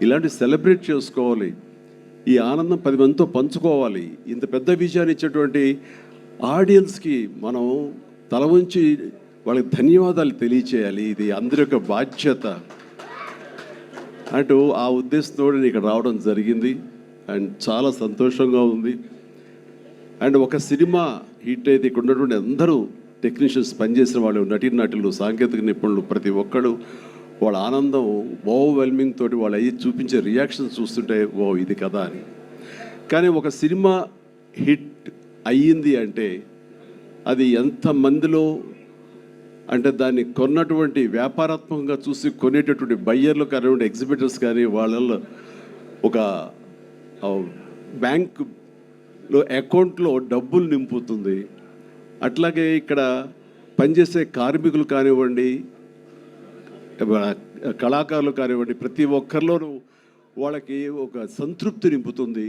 ఇలాంటి సెలబ్రేట్ చేసుకోవాలి. ఈ ఆనందం 10 మందితో పంచుకోవాలి. ఇంత పెద్ద విజయాన్ని ఇచ్చేటువంటి ఆడియన్స్కి మనం తల ఉంచి వాళ్ళకి ధన్యవాదాలు తెలియచేయాలి. ఇది అందరి యొక్క బాధ్యత అంటూ ఆ ఉద్దేశంతో నేను ఇక్కడ రావడం జరిగింది. అండ్ చాలా సంతోషంగా ఉంది. అండ్ ఒక సినిమా హిట్ అయితే ఇక్కడ ఉన్నటువంటి అందరూ టెక్నీషియన్స్, పనిచేసిన వాళ్ళు, నటీనటులు, సాంకేతిక నిపుణులు, ప్రతి ఒక్కరు వాళ్ళ ఆనందం ఓవర్వెల్మింగ్ తోటి వాళ్ళు అయ్యి చూపించే రియాక్షన్స్ చూస్తుంటే ఓ ఇది కదా అని. కానీ ఒక సినిమా హిట్ అయ్యింది అంటే అది ఎంతమందిలో అంటే దాన్ని కొన్నటువంటి వ్యాపారాత్మకంగా చూసి కొనేటటువంటి బయ్యర్లు కానివ్వండి, ఎగ్జిబిటర్స్ కానీ వాళ్ళల్లో ఒక బ్యాంకులో అకౌంట్లో డబ్బులు నింపుతుంది. అట్లాగే ఇక్కడ పనిచేసే కార్మికులు కానివ్వండి, కళాకారులు కానివ్వండి, ప్రతి ఒక్కరిలోనూ వాళ్ళకి ఒక సంతృప్తి నింపుతుంది.